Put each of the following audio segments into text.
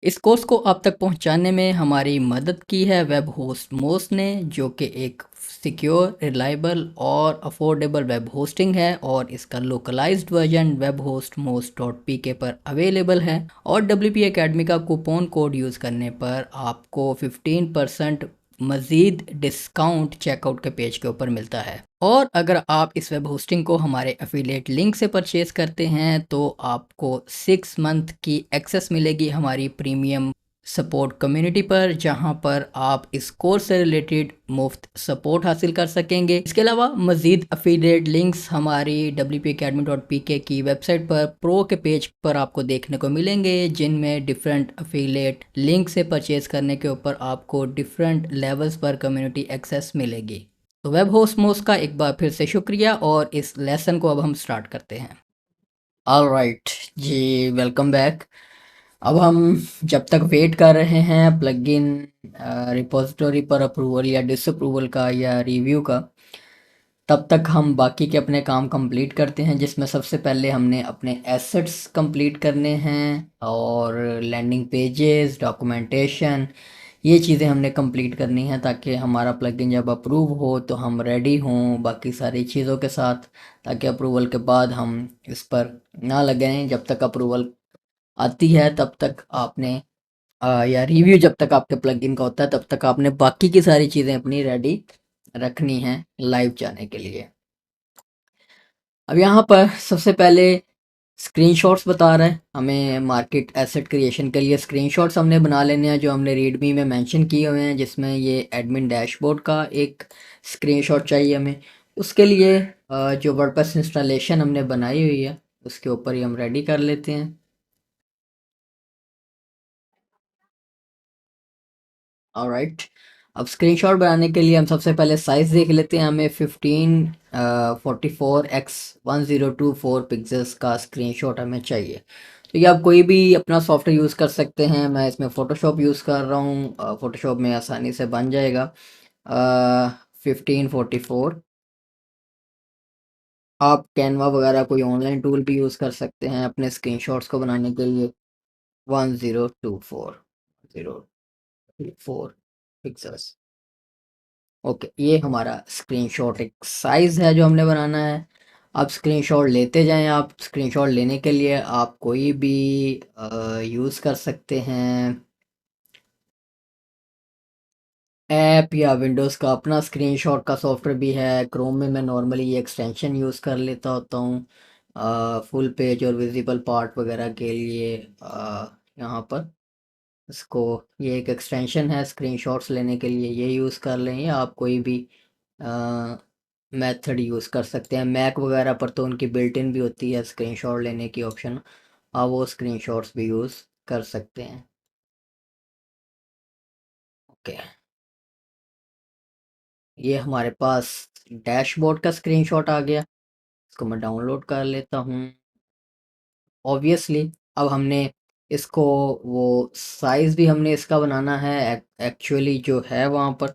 इस कोर्स को आप तक पहुंचाने में हमारी मदद की है वेब होस्ट मोस्ट ने, जो कि एक सिक्योर, रिलायबल और अफोर्डेबल वेब होस्टिंग है और इसका localised version web host most dot P K पर अवेलेबल है। और WP एकेडमी का कूपन कोड यूज़ करने पर आपको 15% मज़ीद डिस्काउंट चेकआउट के पेज के ऊपर मिलता है। और अगर आप इस वेब होस्टिंग को हमारे एफिलिएट लिंक से परचेज़ करते हैं तो आपको 6 मंथ की एक्सेस मिलेगी हमारी प्रीमियम सपोर्ट कम्युनिटी पर, जहां पर आप इस कोर्स से रिलेटेड मुफ्त सपोर्ट हासिल कर सकेंगे। इसके अलावा मज़ीद एफिलिएट लिंक्स हमारी wpacademy.pk की वेबसाइट पर प्रो के पेज पर आपको देखने को मिलेंगे, जिनमें डिफरेंट एफिलिएट लिंक से परचेज़ करने के ऊपर आपको डिफरेंट लेवल्स पर कम्युनिटी एक्सेस मिलेगी। तो वेब होस्ट मोस्ट का एक बार फिर से शुक्रिया और इस लेसन को अब हम स्टार्ट करते हैं। ऑलराइट जी, वेलकम बैक। अब हम जब तक वेट कर रहे हैं प्लगइन रिपोजिटरी पर अप्रूवल या डिसअप्रूवल का या रिव्यू का, तब तक हम बाकी के अपने काम कंप्लीट करते हैं, जिसमें सबसे पहले हमने अपने एसेट्स कंप्लीट करने हैं और लैंडिंग पेजेस, डॉक्यूमेंटेशन, ये चीज़ें हमने कंप्लीट करनी हैं ताकि हमारा प्लगइन जब अप्रूव हो तो हम रेडी हों बाकी सारी चीज़ों के साथ, ताकि अप्रूवल के बाद हम इस पर ना लगें। जब तक अप्रूवल आती है तब तक आपने या रिव्यू जब तक आपके प्लगइन का होता है तब तक आपने बाकी की सारी चीज़ें अपनी रेडी रखनी हैं लाइव जाने के लिए। अब यहाँ पर सबसे पहले स्क्रीनशॉट्स बता रहा है हमें मार्केट एसेट क्रिएशन के लिए। स्क्रीनशॉट्स हमने बना लेने हैं जो हमने रीडमी में मेंशन किए हुए हैं, जिसमें ये एडमिन डैशबोर्ड का एक स्क्रीनशॉट चाहिए हमें। उसके लिए जो वर्डप्रेस इंस्टॉलेशन हमने बनाई हुई है उसके ऊपर ही हम रेडी कर लेते हैं। ऑलराइट, अब स्क्रीनशॉट बनाने के लिए हम सबसे पहले साइज़ देख लेते हैं। हमें 1544x1024 पिक्सल्स का स्क्रीनशॉट हमें चाहिए। तो ये आप कोई भी अपना सॉफ्टवेयर यूज़ कर सकते हैं। मैं इसमें फ़ोटोशॉप यूज़ कर रहा हूँ, फ़ोटोशॉप में आसानी से बन जाएगा। 1544। आप कैनवा वगैरह कोई ऑनलाइन टूल भी यूज़ कर सकते हैं अपने स्क्रीनशॉट्स को बनाने के लिए। 1024 पिक्सल्स। ओके, ये हमारा स्क्रीनशॉट एक साइज़ है जो हमने बनाना है। अब स्क्रीनशॉट लेते जाएं। आप स्क्रीनशॉट लेने के लिए आप कोई भी यूज़ कर सकते हैं ऐप, या विंडोज़ का अपना स्क्रीनशॉट का सॉफ्टवेयर भी है। क्रोम में मैं नॉर्मली ये एक्सटेंशन यूज़ कर लेता होता हूँ फुल पेज और विजिबल पार्ट वगैरह के लिए। यहाँ पर इसको, ये एक एक्सटेंशन है स्क्रीनशॉट्स लेने के लिए, ये यूज़ कर लें, या आप कोई भी मेथड यूज़ कर सकते हैं। मैक वगैरह पर तो उनकी बिल्ट इन भी होती है स्क्रीनशॉट लेने की ऑप्शन, आप वो स्क्रीनशॉट्स भी यूज़ कर सकते हैं। ओके, ये हमारे पास डैशबोर्ड का स्क्रीनशॉट आ गया। इसको मैं डाउनलोड कर लेता हूँ। ऑब्वियसली अब हमने इसको, वो साइज़ भी हमने इसका बनाना है एक्चुअली जो है वहाँ पर,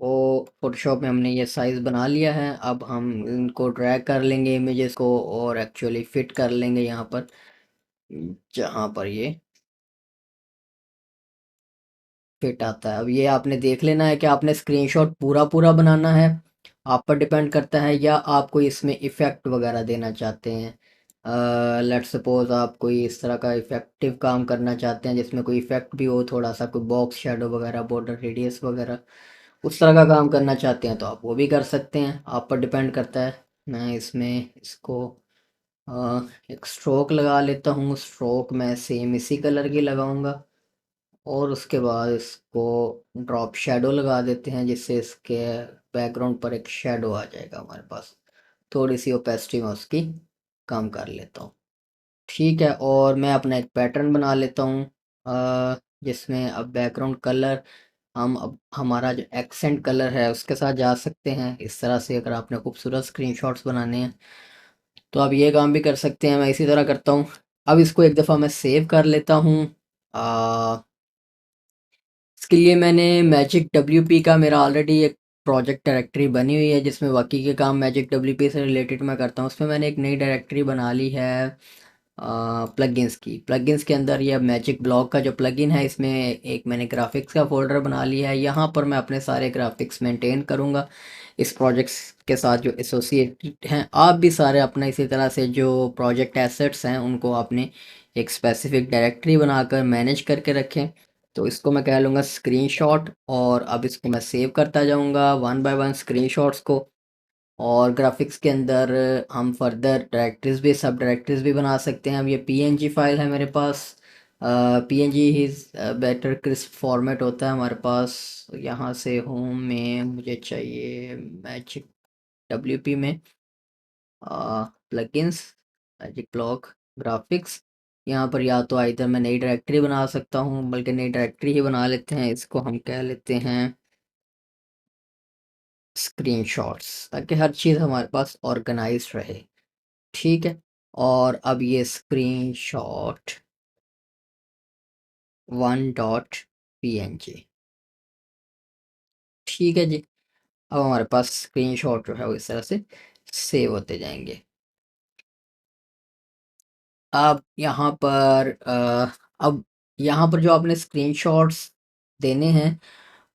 वो फ़ोटोशॉप में हमने ये साइज़ बना लिया है। अब हम इनको ड्रैग कर लेंगे इमेजेस को और एक्चुअली फ़िट कर लेंगे यहाँ पर, जहाँ पर ये फिट आता है। अब ये आपने देख लेना है कि आपने स्क्रीनशॉट पूरा पूरा बनाना है, आप पर डिपेंड करता है, या आप कोई इसमें इफ़ेक्ट वगैरह देना चाहते हैं। लेट्स सपोज आप कोई इस तरह का इफ़ेक्टिव काम करना चाहते हैं जिसमें कोई इफ़ेक्ट भी हो, थोड़ा सा कोई बॉक्स शेडो वगैरह, बॉर्डर रेडियस वगैरह, उस तरह का काम करना चाहते हैं तो आप वो भी कर सकते हैं, आप पर डिपेंड करता है। मैं इसमें इसको एक स्ट्रोक लगा लेता हूँ। स्ट्रोक मैं सेम इसी कलर की लगाऊंगा और उसके बाद इसको ड्रॉप शेडो लगा देते हैं, जिससे इसके बैकग्राउंड पर एक शेडो आ जाएगा हमारे पास। थोड़ी सी ओपेसिटी में उसकी कम कर लेता हूँ। ठीक है, और मैं अपना एक पैटर्न बना लेता हूँ जिसमें अब बैकग्राउंड कलर हम, अब हमारा जो एक्सेंट कलर है उसके साथ जा सकते हैं। इस तरह से अगर आपने खूबसूरत स्क्रीनशॉट्स बनाने हैं तो आप ये काम भी कर सकते हैं। मैं इसी तरह करता हूँ। अब इसको एक दफ़ा मैं सेव कर लेता हूँ। इसके लिए मैंने मैजिक WP का, मेरा ऑलरेडी एक प्रोजेक्ट डायरेक्टरी बनी हुई है जिसमें बाकी के काम मैजिक WP से रिलेटेड मैं करता हूँ। उसमें मैंने एक नई डायरेक्टरी बना ली है प्लगइन्स के अंदर ये मैजिक ब्लॉक का जो प्लगइन है, इसमें एक मैंने ग्राफिक्स का फोल्डर बना लिया है। यहाँ पर मैं अपने सारे ग्राफिक्स मेंटेन करूँगा इस प्रोजेक्ट्स के साथ जो एसोसिएटेड हैं। आप भी सारे अपना इसी तरह से जो प्रोजेक्ट एसेट्स हैं उनको आपने एक स्पेसिफिक डायरेक्टरी बनाकर मैनेज करके रखें। तो इसको मैं कह लूँगा स्क्रीनशॉट, और अब इसको मैं सेव करता जाऊँगा वन बाय वन स्क्रीनशॉट्स को। और ग्राफिक्स के अंदर हम फर्दर डायरेक्टरीज भी, सब डायरेक्टरीज भी बना सकते हैं। अब ये पीएनजी फाइल है मेरे पास। PNG is better crisp format होता है हमारे पास। यहाँ से होम में मुझे चाहिए मैजिक डब्ल्यूपी में प्लगइन्स, मैजिक ब्लॉक, ग्राफिक्स। यहाँ पर या तो इधर मैं नई डायरेक्टरी बना सकता हूँ, बल्कि नई डायरेक्टरी ही बना लेते हैं। इसको हम कह लेते हैं स्क्रीनशॉट्स, ताकि हर चीज़ हमारे पास ऑर्गेनाइज्ड रहे। ठीक है। और अब ये स्क्रीनशॉट 1.png, ठीक है जी। अब हमारे पास स्क्रीनशॉट जो है वो इस तरह से सेव होते जाएंगे। अब यहाँ पर अब यहाँ पर जो आपने स्क्रीनशॉट्स देने हैं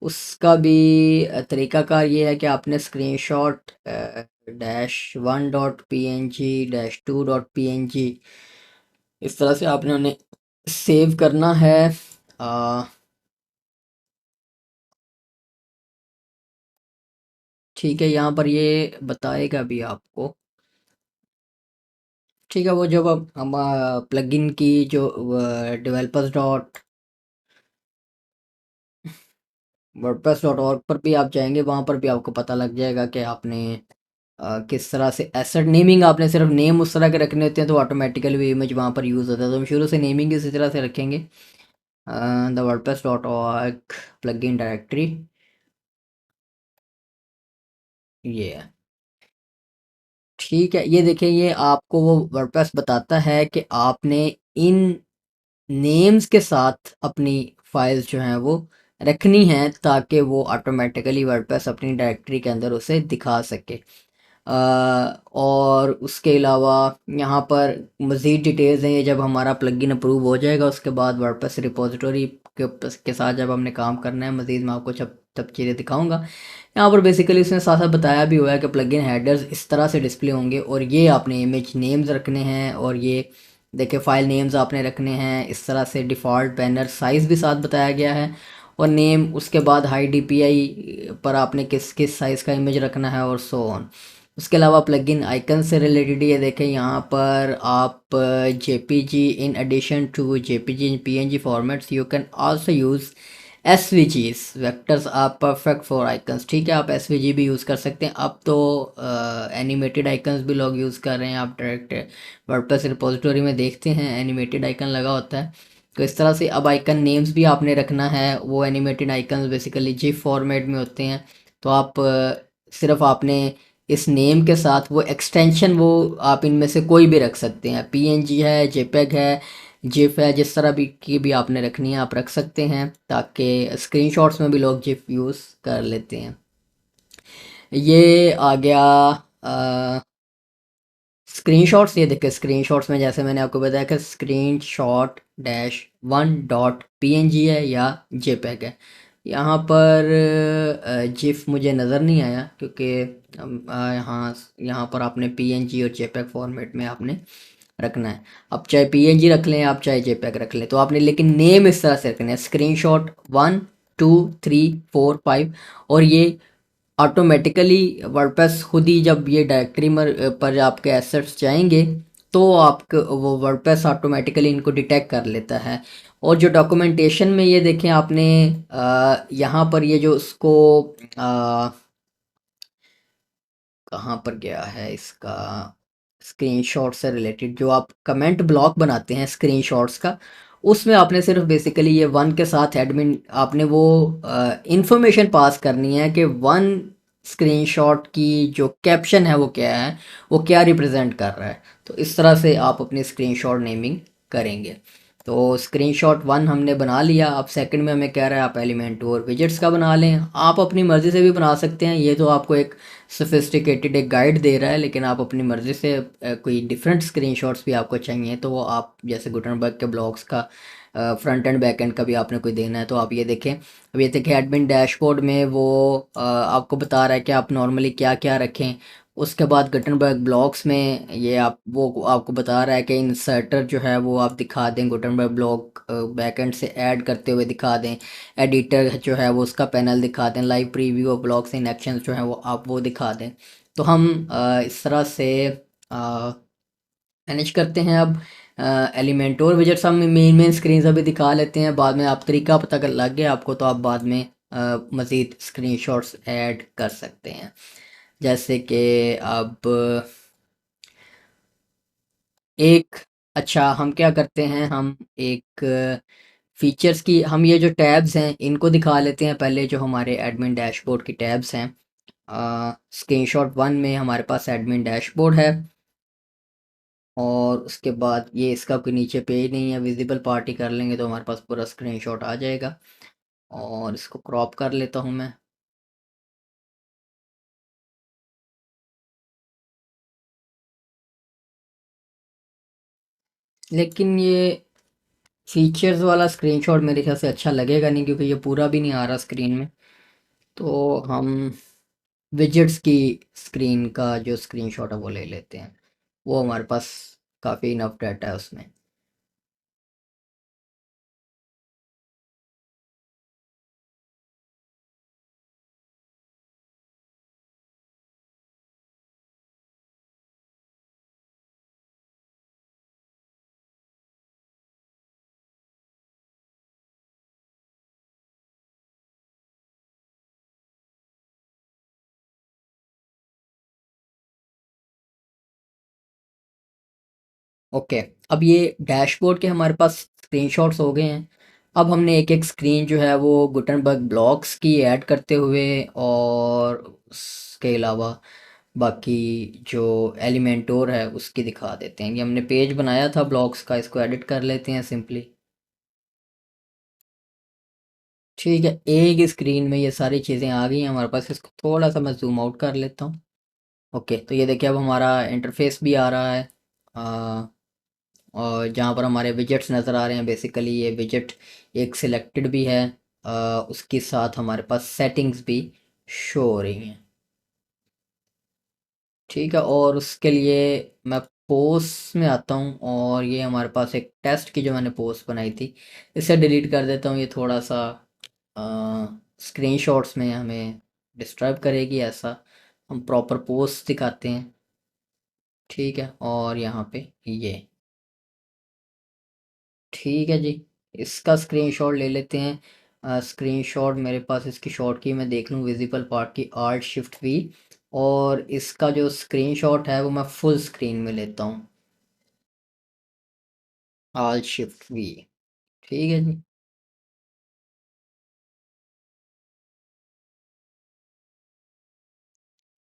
उसका भी तरीकाकार ये है कि आपने स्क्रीनशॉट -1.png -2.png इस तरह से आपने उन्हें सेव करना है। ठीक है, यहाँ पर ये बताएगा भी आपको। ठीक है, वो जब हम प्लगइन की जो developers.wordpress.org पर भी आप जाएंगे, वहाँ पर भी आपको पता लग जाएगा कि आपने किस तरह से एसेट नेमिंग, आपने सिर्फ नेम उस तरह के रखने होते हैं तो ऑटोमेटिकली भी इमेज वहाँ पर यूज़ होता है। तो हम शुरू से नेमिंग इसी तरह से रखेंगे। द wordpress.org प्लगइन डायरेक्टरी ये है। ठीक है, ये देखिए, ये आपको वो वर्डप्रेस बताता है कि आपने इन नेम्स के साथ अपनी फाइल्स जो हैं वो रखनी हैं, ताकि वो ऑटोमेटिकली वर्डप्रेस अपनी डायरेक्टरी के अंदर उसे दिखा सके। और उसके अलावा यहाँ पर मज़ीद डिटेल्स हैं। ये जब हमारा प्लगइन अप्रूव हो जाएगा उसके बाद वर्डप्रेस रिपोजिटरी के साथ जब हमने काम करना है मज़ीद, मैं आपको जब तब चीज़ें दिखाऊंगा। यहाँ पर बेसिकली इसने साथ साथ बताया भी हुआ है कि प्लगइन हेडर्स इस तरह से डिस्प्ले होंगे, और ये आपने इमेज नेम्स रखने हैं, और ये देखिए फाइल नेम्स आपने रखने हैं इस तरह से। डिफ़ॉल्ट बैनर साइज़ भी साथ बताया गया है, और नेम, उसके बाद हाई डीपीआई पर आपने किस किस साइज़ का इमेज रखना है, और सो ऑन। उसके अलावा प्लगइन आइकन से रिलेटेड ये देखें, यहाँ पर आप JPG in addition to JPG in PNG formats you can also use एसवीजीज vectors are perfect for icons. ठीक है, आप एसवीजी भी यूज़ कर सकते हैं। अब तो एनिमेटेड आइकन्स भी लोग यूज़ कर रहे हैं। आप डायरेक्ट वर्डप्रेस रिपोजिटरी में देखते हैं एनिमेटेड आइकन लगा होता है। तो इस तरह से अब आइकन नेम्स भी आपने रखना है। वो animated icons basically GIF format में होते हैं। तो आप सिर्फ आपने इस नेम के साथ वो एक्सटेंशन, वो आप इनमें से कोई भी रख सकते हैं। पीएनजी है, जेपेग है, जिफ है, जिस तरह भी की भी आपने रखनी है आप रख सकते हैं, ताकि स्क्रीनशॉट्स में भी लोग जिफ यूज़ कर लेते हैं। ये आ गया स्क्रीनशॉट्स। ये देखिए स्क्रीनशॉट्स में जैसे मैंने आपको बताया कि screenshot-1.png है या जेपेग है। यहाँ पर जिफ मुझे नज़र नहीं आया, क्योंकि यहाँ पर आपने पीएनजी और जेपेग फॉर्मेट में आपने रखना है। अब चाहे पीएनजी रख लें आप, चाहे जेपेग रख लें, तो आपने लेकिन नेम इस तरह से रखने हैं स्क्रीनशॉट 1 2 3 4 5। और ये ऑटोमेटिकली वर्डप्रेस खुद ही जब ये डायरेक्टरी पर आपके एसेट्स जाएंगे तो आपको वो वर्डप्रेस ऑटोमेटिकली इनको डिटेक्ट कर लेता है। और जो डॉक्यूमेंटेशन में ये देखें आपने यहाँ पर ये जो उसको कहाँ पर गया है इसका, स्क्रीनशॉट से रिलेटेड जो आप कमेंट ब्लॉक बनाते हैं स्क्रीनशॉट्स का, उसमें आपने सिर्फ बेसिकली ये वन के साथ एडमिन आपने वो इंफॉर्मेशन पास करनी है कि वन स्क्रीनशॉट की जो कैप्शन है वो क्या है, वो क्या रिप्रेजेंट कर रहा है। तो इस तरह से आप अपनी स्क्रीनशॉट नेमिंग करेंगे। तो स्क्रीनशॉट वन हमने बना लिया। अब सेकंड में हमें कह रहा है आप एलिमेंट और विजेट्स का बना लें। आप अपनी मर्ज़ी से भी बना सकते हैं, ये तो आपको एक सोफिस्टिकेटेड एक गाइड दे रहा है, लेकिन आप अपनी मर्ज़ी से कोई डिफरेंट स्क्रीनशॉट्स भी आपको चाहिए तो वो आप जैसे गुटनबर्ग के ब्लॉग्स का फ्रंट एंड बैक एंड का भी आपने कोई देना है तो आप ये देखें। अब ये देखें एडमिन डैशबोर्ड में वो आपको बता रहा है कि आप नॉर्मली क्या क्या रखें। उसके बाद गुटनबर्ग ब्लॉग्स में ये आप वो आपको बता रहा है कि इंसर्टर जो है वो आप दिखा दें, गुटनबर्ग ब्लॉग बैकएंड से ऐड करते हुए दिखा दें। एडिटर जो है वो उसका पैनल दिखा दें। Live preview of blogs in action जो है वो आप वो दिखा दें। तो हम इस तरह से मैनेज करते हैं। अब एलिमेंट और विजेट्स हम मेन स्क्रीन अभी दिखा लेते हैं, बाद में आप तरीका पता कर लग गया आपको तो आप बाद में मज़ीद स्क्रीनशॉट्स ऐड कर सकते हैं। जैसे कि अब एक अच्छा हम क्या करते हैं, हम एक फीचर्स की हम ये जो टैब्स हैं इनको दिखा लेते हैं पहले, जो हमारे एडमिन डैशबोर्ड की टैब्स हैं। स्क्रीनशॉट वन में हमारे पास एडमिन डैशबोर्ड है और उसके बाद ये इसका कोई नीचे पेज नहीं है, विजिबल पार्टी कर लेंगे तो हमारे पास पूरा स्क्रीनशॉट आ जाएगा। और इसको क्रॉप कर लेता हूँ मैं। लेकिन ये फीचर्स वाला स्क्रीनशॉट मेरे ख्याल से अच्छा लगेगा नहीं, क्योंकि ये पूरा भी नहीं आ रहा स्क्रीन में। तो हम विजेट्स की स्क्रीन का जो स्क्रीनशॉट है वो ले लेते हैं, वो हमारे पास काफ़ी इनफ डाटा है उसमें। ओके, अब ये डैशबोर्ड के हमारे पास स्क्रीनशॉट्स हो गए हैं। अब हमने एक एक स्क्रीन जो है वो गुटनबर्ग ब्लॉक्स की ऐड करते हुए और उसके अलावा बाकी जो एलिमेंटोर है उसकी दिखा देते हैं। ये हमने पेज बनाया था ब्लॉक्स का, इसको एडिट कर लेते हैं सिंपली। ठीक है, एक स्क्रीन में ये सारी चीज़ें आ गई हैं हमारे पास। इसको थोड़ा सा मैं जूम आउट कर लेता हूँ। ओके, तो ये देखिए अब हमारा इंटरफेस भी आ रहा है। आ, और जहाँ पर हमारे विजेट्स नज़र आ रहे हैं, बेसिकली ये विजेट एक सिलेक्टेड भी है। उसके साथ हमारे पास सेटिंग्स भी शो हो रही हैं। ठीक है, और उसके लिए मैं पोस्ट में आता हूँ और ये हमारे पास एक टेस्ट की जो मैंने पोस्ट बनाई थी, इसे डिलीट कर देता हूँ। ये थोड़ा सा स्क्रीनशॉट्स में हमें डिस्टर्ब करेगी, ऐसा हम प्रॉपर पोस्ट दिखाते हैं। ठीक है, और यहाँ पे ये ठीक है जी, इसका स्क्रीनशॉट ले लेते हैं। स्क्रीनशॉट मेरे पास इसकी शॉर्ट की मैं देख लूँ, विजिबल पार्ट की आर्ट शिफ्ट वी। और इसका जो स्क्रीनशॉट है वो मैं फुल स्क्रीन में लेता हूँ, आल शिफ्ट वी। ठीक है जी।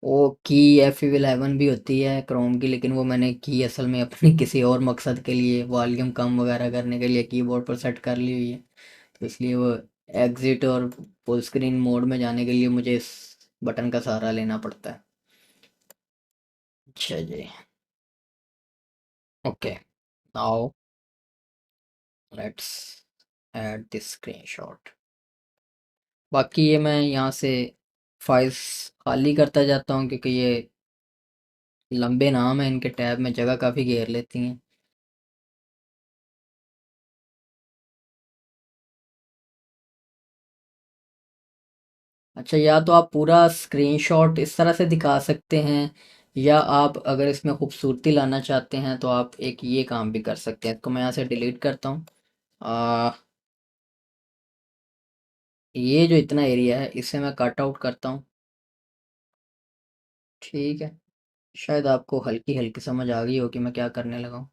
वो की F11 भी होती है क्रोम की, लेकिन वो मैंने की असल में अपनी किसी और मकसद के लिए, वॉल्यूम कम वगैरह करने के लिए कीबोर्ड पर सेट कर ली हुई है। तो इसलिए वो एग्जिट और फुल स्क्रीन मोड में जाने के लिए मुझे इस बटन का सहारा लेना पड़ता है। अच्छा जी। Okay, now let's add this screenshot. बाकी ये मैं यहाँ से फाइल्स खाली करता जाता हूँ, क्योंकि ये लंबे नाम है, इनके टैब में जगह काफ़ी घेर लेती हैं। अच्छा, या तो आप पूरा स्क्रीनशॉट इस तरह से दिखा सकते हैं, या आप अगर इसमें खूबसूरती लाना चाहते हैं तो आप एक ये काम भी कर सकते हैं। इसको मैं यहाँ से डिलीट करता हूँ। आ, ये जो इतना एरिया है इसे मैं कट आउट करता हूँ। ठीक है, शायद आपको हल्की हल्की समझ आ गई हो कि मैं क्या करने लगा हूँ।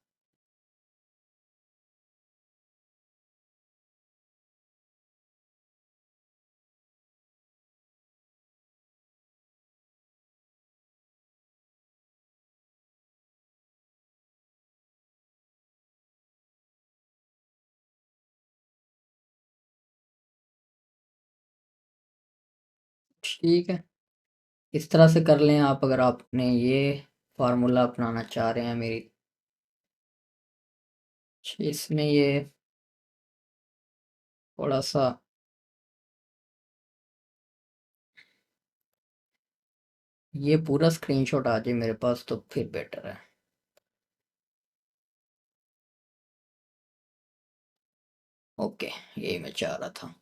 ठीक है, इस तरह से कर लें आप, अगर आपने ये फार्मूला अपनाना चाह रहे हैं मेरी। इसमें ये थोड़ा सा ये पूरा स्क्रीनशॉट आ जाए मेरे पास तो फिर बेटर है। ओके, यही मैं चाह रहा था।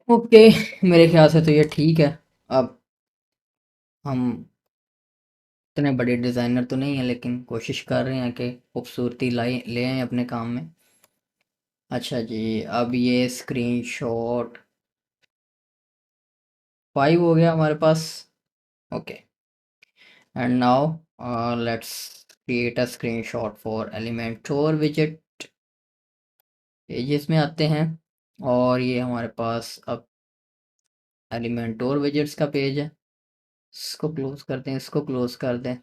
ओके, मेरे ख्याल से तो ये ठीक है। अब हम इतने बड़े डिज़ाइनर तो नहीं है, लेकिन कोशिश कर रहे हैं कि खूबसूरती लाई ले आएं अपने काम में। अच्छा जी, अब ये स्क्रीनशॉट 5 हो गया हमारे पास। Okay, and now let's create a screenshot for Elementor विजेट। पेजेस में आते हैं और ये हमारे पास अब एलिमेंटोर विजेट्स का पेज है। इसको क्लोज कर दें, इसको क्लोज कर दें।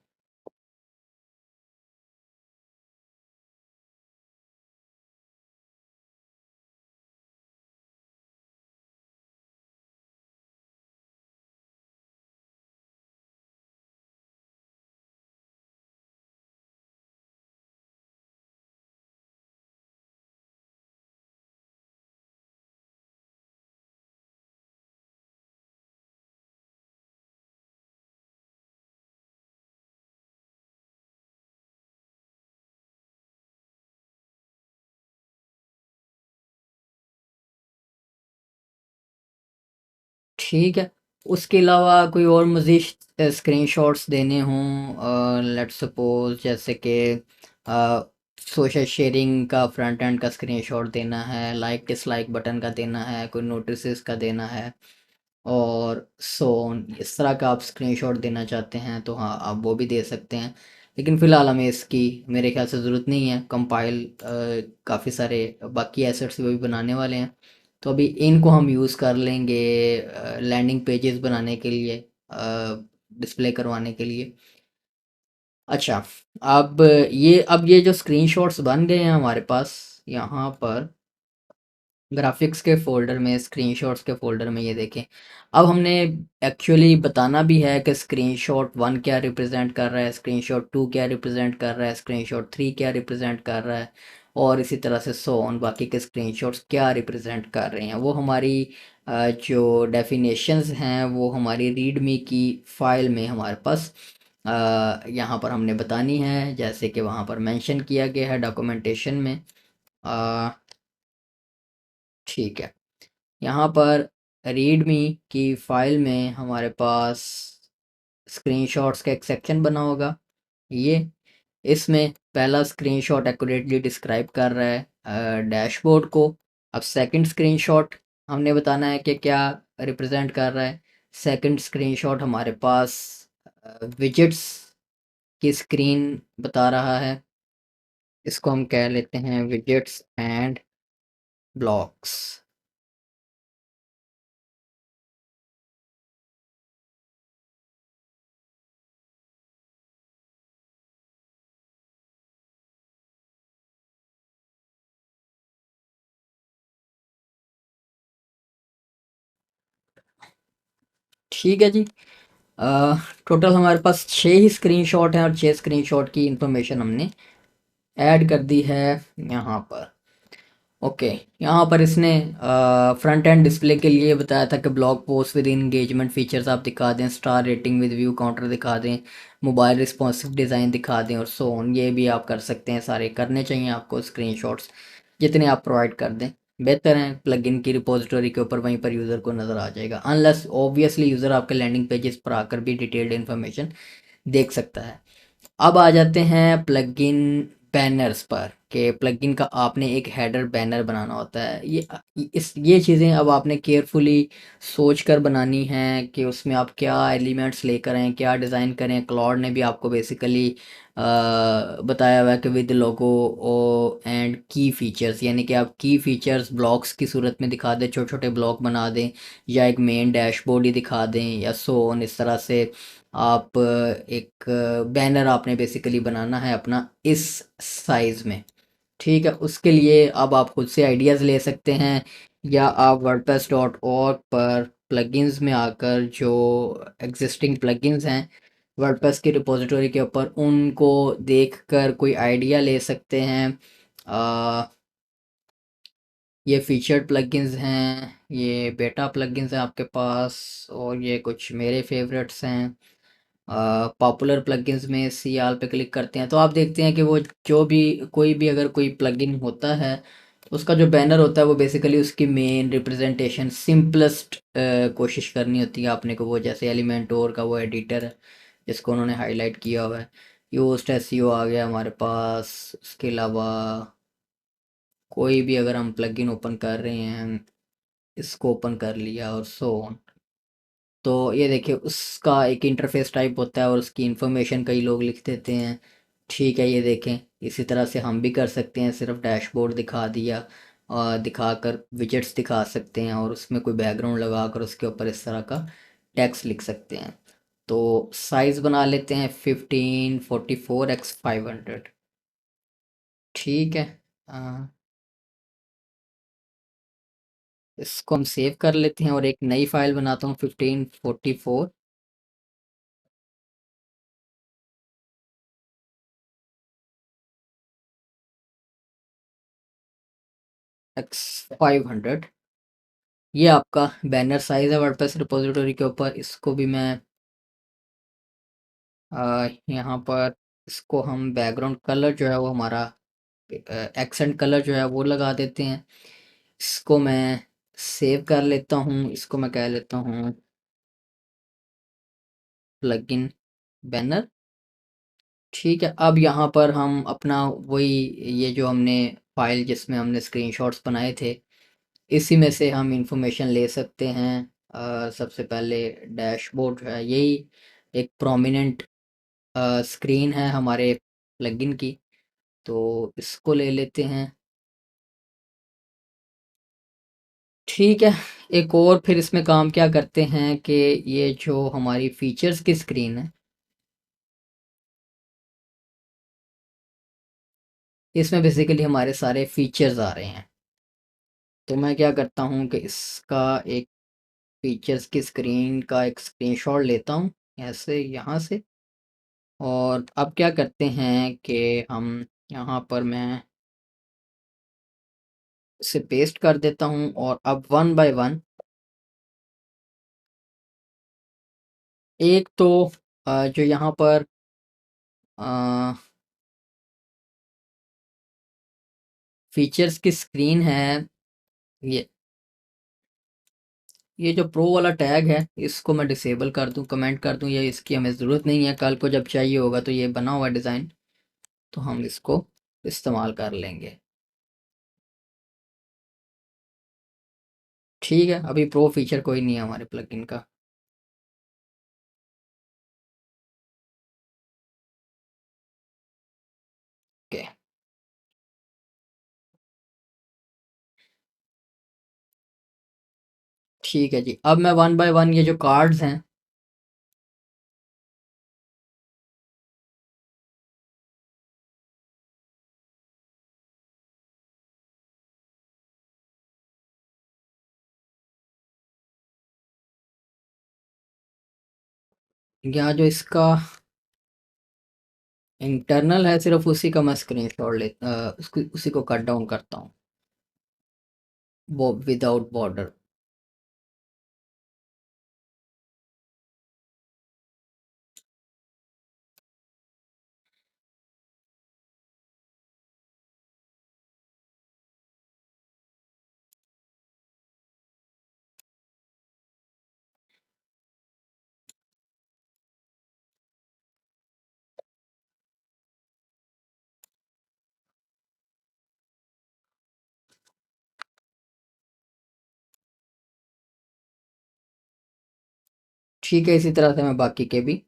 ठीक है, उसके अलावा कोई और मज़ीद स्क्रीनशॉट्स देने हों, लेट्स सपोज जैसे कि सोशल शेयरिंग का फ्रंट एंड का स्क्रीनशॉट देना है, लाइक डिसलाइक बटन का देना है, कोई नोटिसेस का देना है, और सो ऑन, इस तरह का आप स्क्रीनशॉट देना चाहते हैं तो हाँ, आप वो भी दे सकते हैं। लेकिन फ़िलहाल हमें इसकी मेरे ख्याल से ज़रूरत नहीं है। कंपाइल काफ़ी सारे बाकी एसेट्स भी बनाने वाले हैं, तो अभी इनको हम यूज़ कर लेंगे लैंडिंग पेजेस बनाने के लिए, डिस्प्ले करवाने के लिए। अच्छा, अब ये जो स्क्रीनशॉट्स बन गए हैं हमारे पास यहाँ पर ग्राफिक्स के फ़ोल्डर में, स्क्रीनशॉट्स के फ़ोल्डर में, ये देखें। अब हमने एक्चुअली बताना भी है कि स्क्रीनशॉट 1 क्या रिप्रेजेंट कर रहा है, स्क्रीनशॉट 2 क्या रिप्रेजेंट कर रहा है, स्क्रीनशॉट 3 क्या रिप्रेजेंट कर रहा है, और इसी तरह से सो ऑन बाकी के स्क्रीनशॉट्स क्या रिप्रेजेंट कर रहे हैं। वो हमारी जो डेफिनेशंस हैं वो हमारी रीडमी की फ़ाइल में हमारे पास यहाँ पर हमने बतानी है, जैसे कि वहाँ पर मेंशन किया गया है डॉक्यूमेंटेशन में। अ, ठीक है, यहाँ पर रीडमी की फाइल में हमारे पास स्क्रीनशॉट्स का एक सेक्शन बना होगा। ये इसमें पहला स्क्रीनशॉट एक्यूरेटली डिस्क्राइब कर रहा है डैशबोर्ड को। अब सेकंड स्क्रीनशॉट हमने बताना है कि क्या रिप्रेजेंट कर रहा है। सेकंड स्क्रीनशॉट हमारे पास विजेट्स की स्क्रीन बता रहा है। इसको हम कह लेते हैं विजेट्स एंड ब्लॉक्स। ठीक है जी, टोटल हमारे पास 6 ही स्क्रीनशॉट हैं और 6 स्क्रीनशॉट की इंफॉर्मेशन हमने ऐड कर दी है यहाँ पर। ओके, यहाँ पर इसने फ्रंट एंड डिस्प्ले के लिए बताया था कि blog post with engagement features आप दिखा दें, star rating with view counter दिखा दें, मोबाइल रिस्पॉन्सिव डिज़ाइन दिखा दें, और सो ऑन। ये भी आप कर सकते हैं, सारे करने चाहिए आपको स्क्रीनशॉट्स जितने आप प्रोवाइड कर दें बेहतर हैं। प्लगइन की रिपोजिटरी के ऊपर वहीं पर यूज़र को नज़र आ जाएगा, अनलेस ऑब्वियसली यूज़र आपके लैंडिंग पेजेस पर आकर भी डिटेल्ड इन्फॉर्मेशन देख सकता है। अब आ जाते हैं प्लगइन बैनर्स पर कि प्लगइन का आपने एक हेडर बैनर बनाना होता है। ये चीज़ें अब आपने केयरफुली सोच कर बनानी हैं कि उसमें आप क्या एलिमेंट्स लेकर आएँ, क्या डिज़ाइन करें। क्लॉड ने भी आपको बेसिकली बताया हुआ है कि विद लोगो ओ एंड की फीचर्स, यानी कि आप की फीचर्स ब्लॉक्स की सूरत में दिखा दें, छोटे छोटे ब्लॉक बना दें, या एक मेन डैशबोर्ड ही दिखा दें, या सो ऑन। इस तरह से आप एक बैनर आपने बेसिकली बनाना है अपना इस साइज़ में। ठीक है, उसके लिए अब आप खुद से आइडियाज़ ले सकते हैं, या आप wordpress.org पर प्लगइन्स में आकर जो एग्जिस्टिंग प्लगइन्स हैं वर्डप्रेस की रिपोजिटरी के ऊपर, उनको देखकर कोई आइडिया ले सकते हैं। अ, ये फीचर्ड प्लगइन्स हैं, ये बेटा प्लगइन्स हैं आपके पास, और ये कुछ मेरे फेवरेट्स हैं। पॉपुलर प्लगइन्स में सी आल पे क्लिक करते हैं तो आप देखते हैं कि वो जो भी कोई भी अगर कोई प्लगइन होता है, उसका जो बैनर होता है वो बेसिकली उसकी मेन रिप्रेजेंटेशन सिंपलेस्ट कोशिश करनी होती है आपने को। वो जैसे एलिमेंटोर का वो एडिटर है जिसको उन्होंने हाईलाइट किया हुआ है, योस्ट एसईओ आ गया हमारे पास। उसके अलावा कोई भी अगर हम प्लगइन ओपन कर रहे हैं, इसको ओपन कर लिया और सो ऑन, तो ये देखिए उसका एक इंटरफेस टाइप होता है और उसकी इंफॉर्मेशन कई लोग लिख देते हैं। ठीक है, ये देखें इसी तरह से हम भी कर सकते हैं, सिर्फ डैशबोर्ड दिखा दिया और दिखाकर विजेट्स दिखा सकते हैं, और उसमें कोई बैकग्राउंड लगा कर उसके ऊपर इस तरह का टेक्स्ट लिख सकते हैं। तो साइज़ बना लेते हैं 1544x500। ठीक है, अ, इसको हम सेव कर लेते हैं और एक नई फाइल बनाता हूँ 1544x500। ये आपका बैनर साइज है वर्डप्रेस रिपोजिटरी के ऊपर। इसको भी मैं यहाँ पर, इसको हम बैकग्राउंड कलर जो है वो हमारा एक्सेंट कलर जो है वो लगा देते हैं। इसको मैं सेव कर लेता हूँ, इसको मैं कह लेता हूँ प्लगइन बैनर। ठीक है, अब यहाँ पर हम अपना वही, ये जो हमने फाइल जिसमें हमने स्क्रीनशॉट्स बनाए थे, इसी में से हम इंफॉर्मेशन ले सकते हैं। सबसे पहले डैशबोर्ड जो है, यही एक प्रोमिनेंट स्क्रीन है हमारे प्लगइन की, तो इसको ले लेते हैं। ठीक है, एक और फिर इसमें काम क्या करते हैं कि ये जो हमारी फीचर्स की स्क्रीन है, इसमें बेसिकली हमारे सारे फीचर्स आ रहे हैं। तो मैं क्या करता हूँ कि इसका एक फीचर्स की स्क्रीन का एक स्क्रीनशॉट लेता हूँ ऐसे यहाँ से, और अब क्या करते हैं कि हम यहाँ पर मैं इसे पेस्ट कर देता हूँ, और अब वन बाय वन एक तो जो यहाँ पर फीचर्स की स्क्रीन है, ये ये जो प्रो वाला टैग है इसको मैं डिसेबल कर दूं, कमेंट कर दूं, ये इसकी हमें ज़रूरत नहीं है। कल को जब चाहिए होगा तो ये बना हुआ डिज़ाइन तो हम इसको इस्तेमाल कर लेंगे। ठीक है, अभी प्रो फीचर कोई नहीं है हमारे प्लगइन का। ओके, ठीक है जी। अब मैं वन बाय वन ये जो कार्ड्स हैं, या जो इसका इंटरनल है सिर्फ उसी का मैं स्क्रीन शॉट ले उसको उसी को कट डाउन करता हूँ, वो विदाउट बॉर्डर। ठीक है, इसी तरह से मैं बाकी के भी।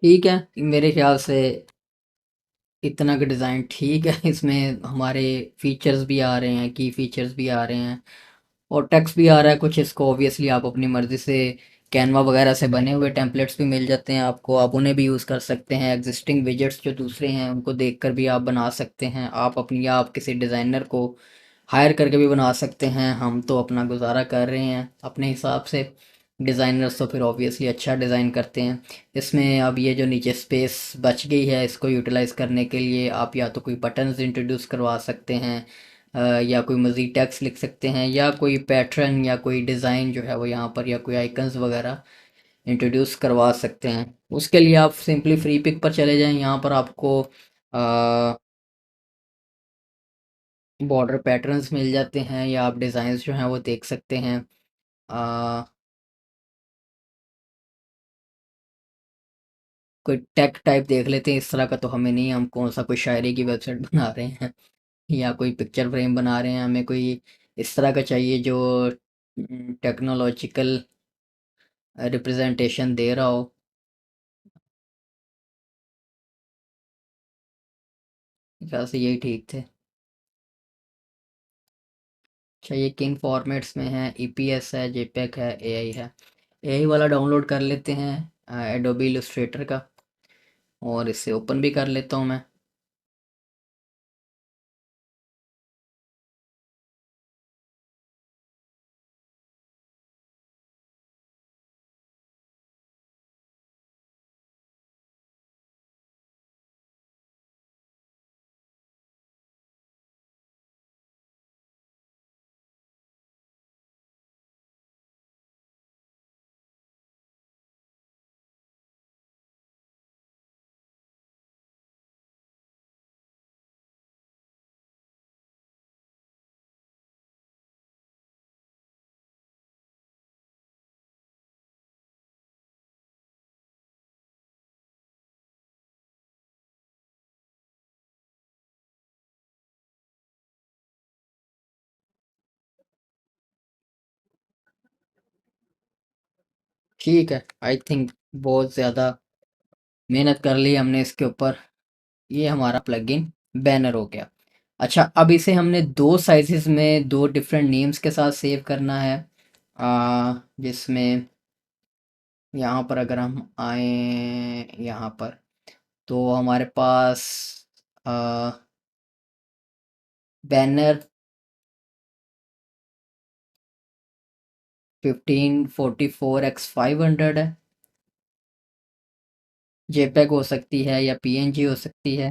ठीक है, मेरे ख्याल से इतना का डिज़ाइन ठीक है। इसमें हमारे फीचर्स भी आ रहे हैं, की फीचर्स भी आ रहे हैं, और टेक्स्ट भी आ रहा है कुछ। इसको ऑब्वियसली आप अपनी मर्ज़ी से कैनवा वगैरह से बने हुए टेम्पलेट्स भी मिल जाते हैं आपको, आप उन्हें भी यूज़ कर सकते हैं। एग्जिस्टिंग विजेट्स जो दूसरे हैं उनको देखकर भी आप बना सकते हैं। आप अपनी, या आप किसी डिज़ाइनर को हायर करके भी बना सकते हैं। हम तो अपना गुजारा कर रहे हैं अपने हिसाब से। डिज़ाइनर्स तो फिर ऑब्वियसली अच्छा डिज़ाइन करते हैं। इसमें अब ये जो नीचे स्पेस बच गई है, इसको यूटिलाइज़ करने के लिए आप या तो कोई बटन्स इंट्रोड्यूस करवा सकते हैं, या कोई मज़ीद टेक्स्ट लिख सकते हैं, या कोई पैटर्न या कोई डिज़ाइन जो है वो यहाँ पर, या कोई आइकन्स वगैरह इंट्रोड्यूस करवा सकते हैं। उसके लिए आप सिंपली फ्री पिक पर चले जाएं। यहाँ पर आपको बॉर्डर पैटर्न्स मिल जाते हैं, या आप डिज़ाइंस जो हैं वो देख सकते हैं। अ, कोई टेक टाइप देख लेते हैं। इस तरह का तो हमें नहीं, हम कौन सा कोई शायरी की वेबसाइट बना रहे हैं या कोई पिक्चर फ्रेम बना रहे हैं। हमें कोई इस तरह का चाहिए जो टेक्नोलॉजिकल रिप्रेजेंटेशन दे रहा हो। मेरे ख्याल से यही ठीक थे। अच्छा, ये किंग फॉर्मेट्स में है, ईपीएस है, जेपेग है, एआई है। एआई वाला डाउनलोड कर लेते हैं, एडोबी इलस्ट्रेटर का, और इससे ओपन भी कर लेता हूँ मैं। ठीक है, आई थिंक बहुत ज़्यादा मेहनत कर ली हमने इसके ऊपर। ये हमारा प्लगइन बैनर हो गया। अच्छा, अब इसे हमने दो साइजेस में दो डिफरेंट नेम्स के साथ सेव करना है। जिसमें यहाँ पर अगर हम आए यहाँ पर, तो हमारे पास बैनर 1544x500 है। जेपेग हो सकती है या पीएनजी हो सकती है।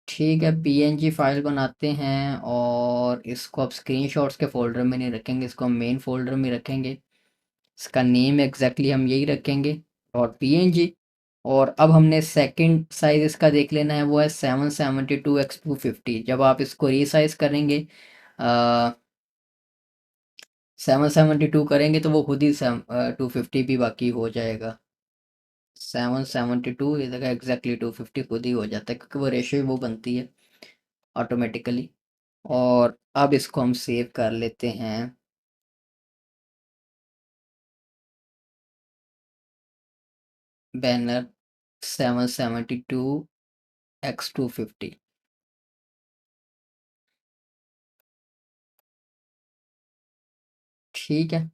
ठीक है, पीएनजी फाइल बनाते हैं, और इसको अब स्क्रीनशॉट्स के फोल्डर में नहीं रखेंगे, इसको हम मेन फोल्डर में रखेंगे। इसका नेम एग्जैक्टली हम यही रखेंगे, और पीएनजी। और अब हमने सेकंड साइज इसका देख लेना है, वो है 772x250। जब आप इसको रीसाइज करेंगे, 772 करेंगे, तो वो खुद ही 250 भी बाकी हो जाएगा। 772 ये जगह एग्जैक्टली 250 खुद ही हो जाता है, क्योंकि वो रेशियो वो बनती है ऑटोमेटिकली। और अब इसको हम सेव कर लेते हैं, बैनर 772x250। ठीक है।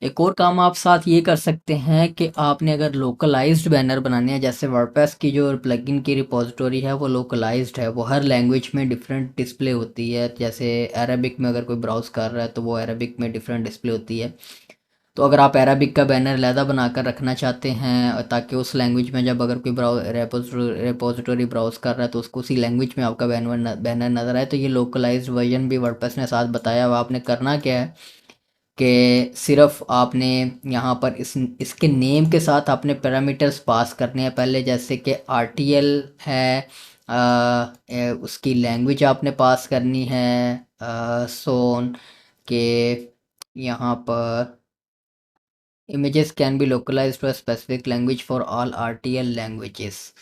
एक और काम आप साथ ये कर सकते हैं कि आपने अगर लोकलाइज्ड बैनर बनाने हैं, जैसे वर्डप्रेस की जो प्लगइन की रिपोजिटरी है वो लोकलाइज्ड है, वो हर लैंग्वेज में डिफरेंट डिस्प्ले होती है। जैसे अरबिक में अगर कोई ब्राउज़ कर रहा है तो वो अरबिक में डिफरेंट डिस्प्ले होती है। तो अगर आप अरबिक का बैनर लहदा बनाकर रखना चाहते हैं ताकि उस लैंग्वेज में जब अगर कोई रेपोजिटरी ब्राउज़ कर रहा है तो उसको उसी लैंग्वेज में आपका बैनर नज़र आए, तो ये लोकलाइज्ड वर्जन भी वर्डप्रेस ने साथ बताया हुआ। आपने करना क्या है कि सिर्फ आपने यहाँ पर इसके नेम के साथ आपने पैरामीटर्स पास करने हैं पहले, जैसे कि आरटीएल है, उसकी लैंग्वेज आपने पास करनी है, सोन के यहाँ पर images can be localised to a specific language for all RTL languages.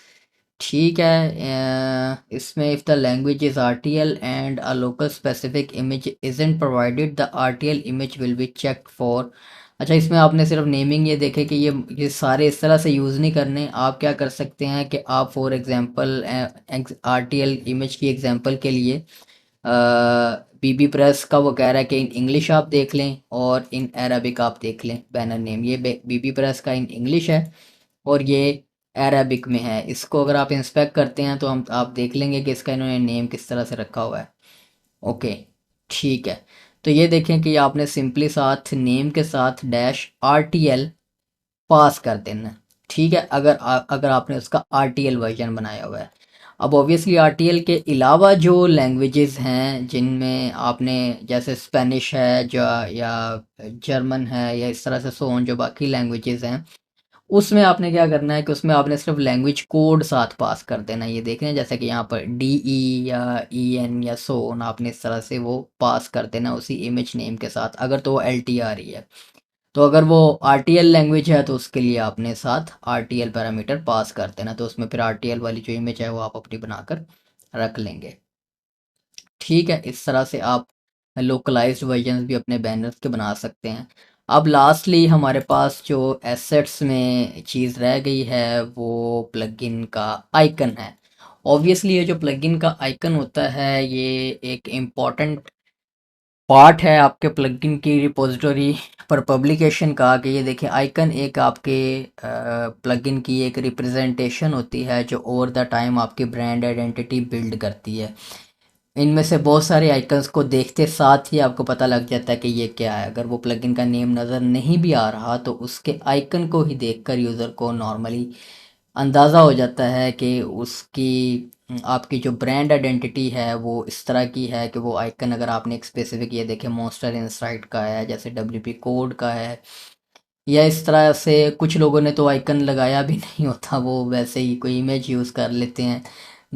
ठीक है, इसमें if the language is RTL and a local specific image isn't provided the RTL image will be check for. अच्छा, इसमें आपने सिर्फ naming ये देखे कि ये सारे इस तरह से यूज़ नहीं करने। आप क्या कर सकते हैं कि आप फॉर एग्जांपल आरटीएल इमेज की एग्जांपल के लिए बीबी प्रेस का वो कह रहा है कि इन इंग्लिश आप देख लें और इन अरबिक आप देख लें बैनर नेम। ये बीबी प्रेस का इन इंग्लिश है और ये अरबिक में है। इसको अगर आप इंस्पेक्ट करते हैं तो हम आप देख लेंगे कि इसका इन्होंने नेम किस तरह से रखा हुआ है। ओके, ठीक है। तो ये देखें कि आपने सिंपली साथ नेम के साथ डैश आरटीएल पास कर देना। ठीक है, अगर आपने उसका आरटीएल वर्जन बनाया हुआ है। अब ऑब्वियसली आरटीएल के अलावा जो लैंग्वेजेस हैं जिनमें आपने जैसे स्पेनिश है जो या जर्मन है या इस तरह से सो ऑन जो बाकी लैंग्वेजेस हैं, उसमें आपने क्या करना है कि उसमें आपने सिर्फ लैंग्वेज कोड साथ पास कर देना। ये देख रहे हैं जैसे कि यहाँ पर डी ई या ई एन या सो ऑन, आपने इस तरह से वो पास कर देना उसी इमेज नेम के साथ, अगर तो वो एल टी आ रही है। तो अगर वो आर टी एल लैंग्वेज है तो उसके लिए आपने साथ R T L parameter pass कर देना, तो उसमें फिर आर टी एल वाली जो इमेज है वो आप अपनी बनाकर रख लेंगे। ठीक है, इस तरह से आप लोकलाइज्ड वर्जन्स भी अपने बैनर्स के बना सकते हैं। अब लास्टली हमारे पास जो एसेट्स में चीज़ रह गई है वो प्लगइन का आइकन है। ऑब्वियसली ये जो प्लगइन का आइकन होता है ये एक इम्पॉर्टेंट पार्ट है आपके प्लगइन की रिपोजिटरी पर पब्लिकेशन का। कि ये देखिए आइकन एक आपके प्लगइन की एक रिप्रेजेंटेशन होती है जो ओवर द टाइम आपकी ब्रांड आइडेंटिटी बिल्ड करती है। इनमें से बहुत सारे आइकन्स को देखते साथ ही आपको पता लग जाता है कि ये क्या है। अगर वो प्लगइन का नेम नज़र नहीं भी आ रहा तो उसके आइकन को ही देखकर यूज़र को नॉर्मली अंदाज़ा हो जाता है कि उसकी आपकी जो ब्रांड आइडेंटिटी है वो इस तरह की है कि वो आइकन अगर आपने एक स्पेसिफिक ये देखें मॉन्स्टर इंसाइट का है, जैसे डब्ल्यूपी कोड का है, या इस तरह से कुछ लोगों ने तो आइकन लगाया भी नहीं होता, वो वैसे ही कोई इमेज यूज़ कर लेते हैं।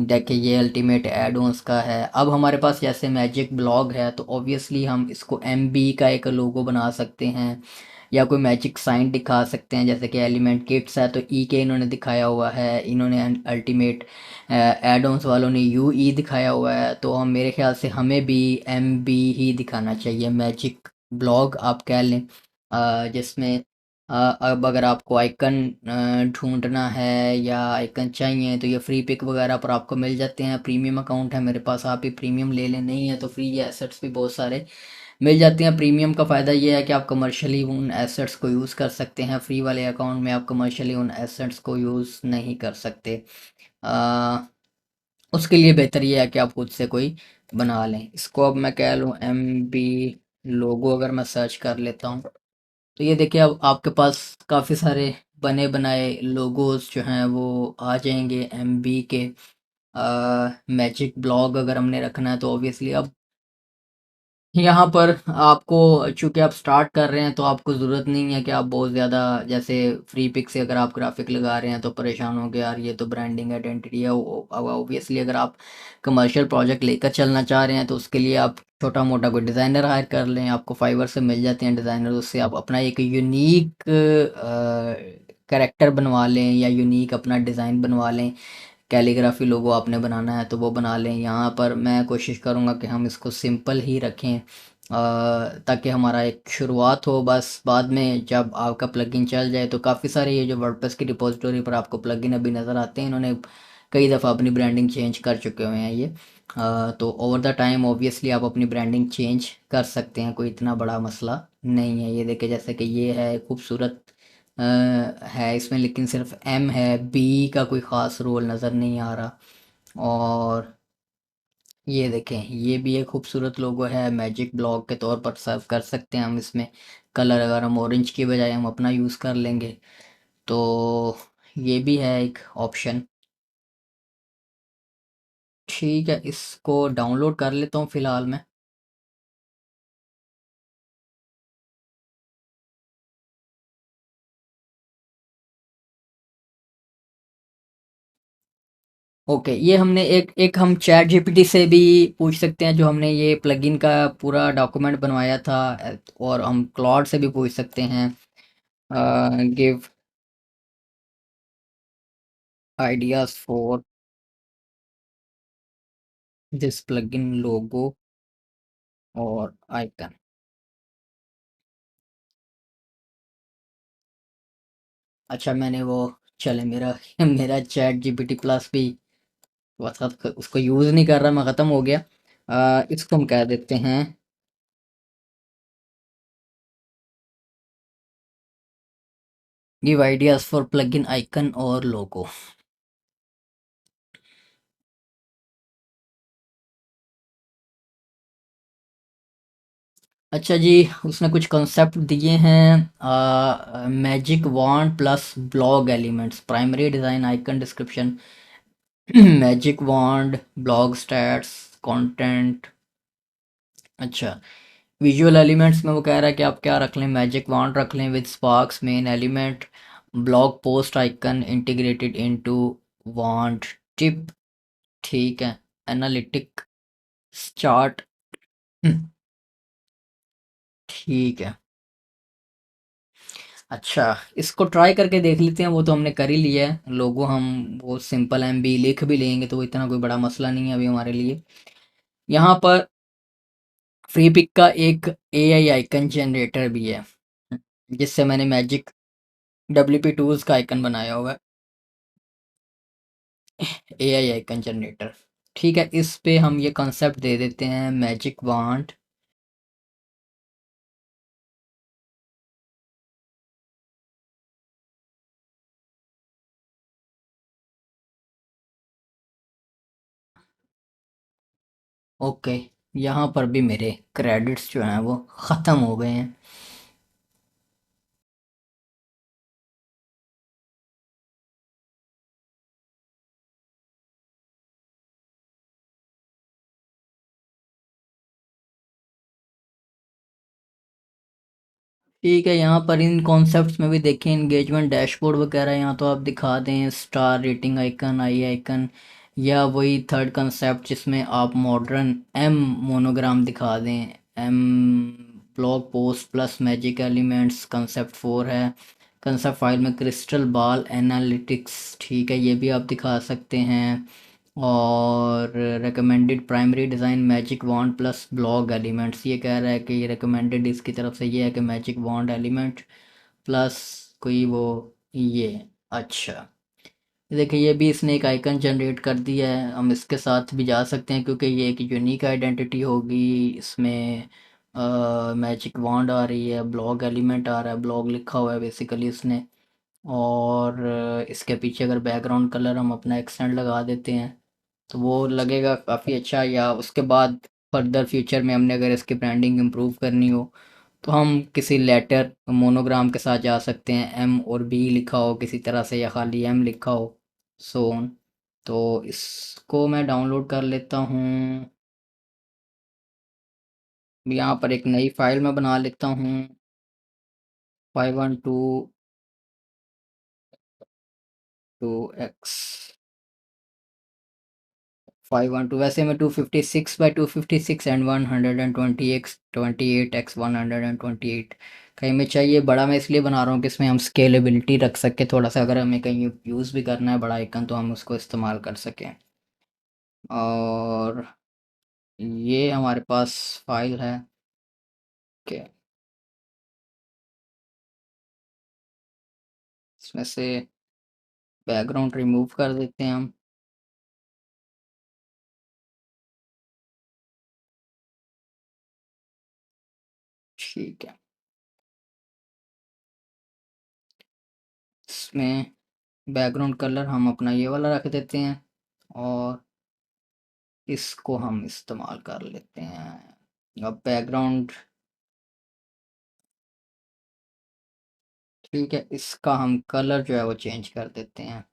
देखिए ये अल्टीमेट एड ऑन्स का है। अब हमारे पास जैसे मैजिक ब्लॉग है तो ऑब्वियसली हम इसको एम बी का एक लोगो बना सकते हैं या कोई मैजिक साइन दिखा सकते हैं। जैसे कि एलिमेंट किट्स है तो ई के इन्होंने दिखाया हुआ है, इन्होंने अल्टीमेट एड ऑन्स वालों ने यू ई दिखाया हुआ है, तो हम मेरे ख्याल से हमें भी एम बी ही दिखाना चाहिए, मैजिक ब्लॉग आप कह लें। जिसमें अब अगर आपको आइकन ढूंढना है या आइकन चाहिए तो ये फ्री पिक वगैरह पर आपको मिल जाते हैं। प्रीमियम अकाउंट है मेरे पास, आप ही प्रीमियम ले लें, नहीं है तो फ्री एसेट्स भी बहुत सारे मिल जाते हैं। प्रीमियम का फ़ायदा ये है कि आप कमर्शियली उन एसेट्स को यूज़ कर सकते हैं, फ्री वाले अकाउंट में आप कमर्शियली उन एसेट्स को यूज़ नहीं कर सकते। अ, उसके लिए बेहतर ये है कि आप खुद से कोई बना लें। इसको अब मैं कह लूँ एम बी लोगो, अगर मैं सर्च कर लेता हूँ तो ये देखिए अब आपके पास काफ़ी सारे बने बनाए लोगोस जो हैं वो आ जाएंगे एम बी के। मैजिक ब्लॉग अगर हमने रखना है तो ऑब्वियसली अब यहाँ पर आपको, चूँकि आप स्टार्ट कर रहे हैं तो आपको ज़रूरत नहीं है कि आप बहुत ज़्यादा जैसे फ्री पिक से अगर आप ग्राफिक लगा रहे हैं तो परेशान हो गए यार ये तो ब्रांडिंग आइडेंटिटी है। अब ऑब्वियसली अगर आप कमर्शियल प्रोजेक्ट लेकर चलना चाह रहे हैं तो उसके लिए आप छोटा मोटा कोई डिज़ाइनर हायर कर लें, आपको फाइवर से मिल जाते हैं डिज़ाइनर, उससे आप अपना एक यूनिक कैरेक्टर बनवा लें या यूनिक अपना डिज़ाइन बनवा लें। कैलीग्राफी लोगो आपने बनाना है तो वो बना लें। यहाँ पर मैं कोशिश करूँगा कि हम इसको सिंपल ही रखें ताकि हमारा एक शुरुआत हो। बस बाद में जब आपका प्लगइन चल जाए तो काफ़ी सारे ये जो वर्डप्रेस की रिपोजिटरी पर आपको प्लगइन अभी नज़र आते हैं, इन्होंने कई दफ़ा अपनी ब्रांडिंग चेंज कर चुके हुए हैं ये। तो ओवर द टाइम ऑब्वियसली आप अपनी ब्रांडिंग चेंज कर सकते हैं, कोई इतना बड़ा मसला नहीं है। ये देखिए जैसे कि ये है खूबसूरत है इसमें, लेकिन सिर्फ एम है, बी का कोई ख़ास रोल नज़र नहीं आ रहा। और ये देखें ये भी एक खूबसूरत लोगो है, मैजिक ब्लॉक के तौर पर सर्व कर सकते हैं हम इसमें। कलर अगर हम ऑरेंज की बजाय हम अपना यूज़ कर लेंगे तो ये भी है एक ऑप्शन। ठीक है, इसको डाउनलोड कर लेता हूँ फ़िलहाल मैं। ओके, ये हमने एक एक हम चैट जीपीटी से भी पूछ सकते हैं, जो हमने ये प्लगइन का पूरा डॉक्यूमेंट बनवाया था। और हम क्लॉड से भी पूछ सकते हैं, give ideas for this plugin logo और आइकन। अच्छा मैंने वो, चले मेरा मेरा चैट जीपीटी प्लस भी WhatsApp उसको यूज़ नहीं कर रहा मैं, ख़त्म हो गया। इसको हम कह देते हैं give ideas for plugin icon और लोगो। अच्छा जी, उसने कुछ कॉन्सेप्ट दिए हैं, magic wand plus blog elements, primary design, icon description, magic wand, blog stats, content. अच्छा, विजुअल एलिमेंट्स में वो कह रहा है कि आप क्या रख लें, मैजिक वॉन्ड रख लें with sparks main element, blog post icon integrated into wand tip. ठीक है, एनालिटिक चार्ट। ठीक है। अच्छा, इसको ट्राई करके देख लेते हैं। वो तो हमने कर ही लिया है लोगो, हम वो सिंपल एम बी लिख भी लेंगे तो वो इतना कोई बड़ा मसला नहीं है अभी हमारे लिए। यहाँ पर फ्री पिक का एक एआई आइकन जनरेटर भी है, जिससे मैंने मैजिक डब्ल्यूपी टूल्स का आइकन बनाया हुआ है, एआई आइकन जनरेटर। ठीक है, इस पे हम ये कॉन्सेप्ट दे देते हैं मैजिक वांट। ओके, यहाँ पर भी मेरे क्रेडिट्स जो हैं वो ख़त्म हो गए हैं। ठीक है, यहाँ पर इन कॉन्सेप्ट्स में भी देखें एंगेजमेंट डैशबोर्ड वगैरह, यहाँ तो आप दिखा दें स्टार रेटिंग आइकन, आई आइकन, या वही थर्ड कंसेप्ट जिसमें आप मॉडर्न एम मोनोग्राम दिखा दें, M blog post plus magic elements, concept 4 है। कंसेप्ट फाइल में क्रिस्टल बॉल एनालिटिक्स, ठीक है ये भी आप दिखा सकते हैं। और recommended primary design magic wand plus blog elements, ये कह रहा है कि रिकमेंडेड इसकी तरफ से ये है कि मैजिक वॉन्ड एलिमेंट प्लस कोई वो ये। अच्छा, देखिए ये भी इसने एक आइकन जनरेट कर दिया है, हम इसके साथ भी जा सकते हैं क्योंकि ये एक यूनिक आइडेंटिटी होगी इसमें। मैजिक वॉन्ड आ रही है, ब्लॉग एलिमेंट आ रहा है, ब्लॉग लिखा हुआ है बेसिकली इसने। और इसके पीछे अगर बैकग्राउंड कलर हम अपना एक्सेंट लगा देते हैं तो वो लगेगा काफ़ी अच्छा। या उसके बाद फर्दर फ्यूचर में हमने अगर इसकी ब्रांडिंग इम्प्रूव करनी हो तो हम किसी लेटर मोनोग्राम के साथ जा सकते हैं, एम और बी लिखा हो किसी तरह से या खाली एम लिखा हो, सो ऑन। तो इसको मैं डाउनलोड कर लेता हूँ, यहाँ पर एक नई फाइल मैं बना लेता हूँ, 512 एक्स 512, वैसे मैं 256 एंड 128 कहीं में चाहिए बड़ा, मैं इसलिए बना रहा हूँ कि इसमें हम स्केलेबिलिटी रख सकें थोड़ा सा, अगर हमें कहीं यूज़ भी करना है बड़ा आइकन तो हम उसको इस्तेमाल कर सकें। और ये हमारे पास फाइल है कि इसमें से बैकग्राउंड रिमूव कर देते हैं हम। ठीक है, इसमें बैकग्राउंड कलर हम अपना ये वाला रख देते हैं और इसको हम इस्तेमाल कर लेते हैं। अब बैकग्राउंड, ठीक है, इसका हम कलर जो है वो चेंज कर देते हैं।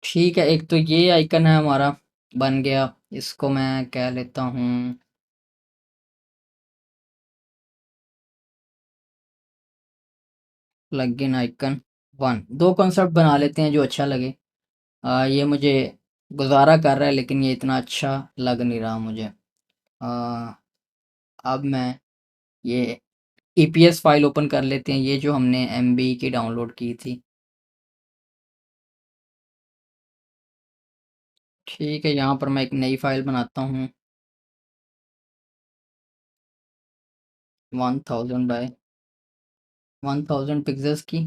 ठीक है, एक तो ये आइकन है हमारा बन गया, इसको मैं कह लेता हूँ प्लगइन आइकन वन। दो कॉन्सेप्ट बना लेते हैं जो अच्छा लगे। ये मुझे गुजारा कर रहा है लेकिन ये इतना अच्छा लग नहीं रहा मुझे। आ, अब मैं ये ईपीएस फाइल ओपन कर लेते हैं, ये जो हमने एमबी की डाउनलोड की थी। ठीक है, यहाँ पर मैं एक नई फाइल बनाता हूँ 1000 बाय 1000 पिक्सल्स की।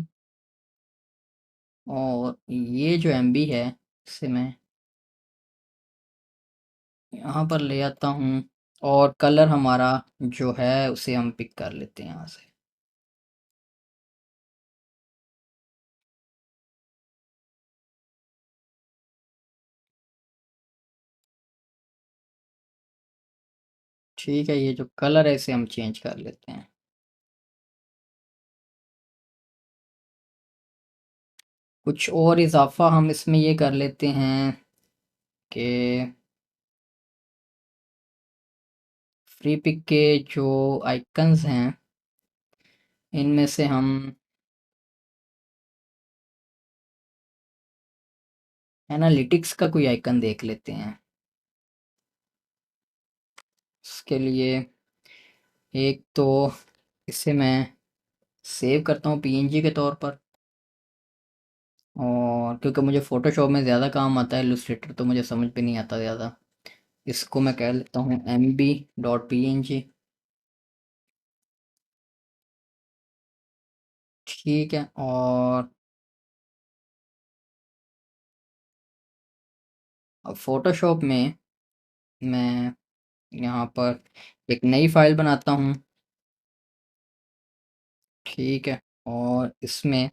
और ये जो एमबी है इसे मैं यहाँ पर ले आता हूँ और कलर हमारा जो है उसे हम पिक कर लेते हैं यहाँ से। ठीक है, ये जो कलर है इसे हम चेंज कर लेते हैं। कुछ और इजाफा हम इसमें ये कर लेते हैं कि फ्री पिक के जो आइकन्स हैं इनमें से हम एनालिटिक्स का कोई आइकन देख लेते हैं। इसके लिए एक तो इसे मैं सेव करता हूँ पीएनजी के तौर पर, और क्योंकि मुझे फ़ोटोशॉप में ज़्यादा काम आता है, इलस्ट्रेटर तो मुझे समझ में नहीं आता ज़्यादा। इसको मैं कह लेता हूँ mb.png। ठीक है, और अब फ़ोटोशॉप में मैं यहाँ पर एक नई फाइल बनाता हूँ। ठीक है, और इसमें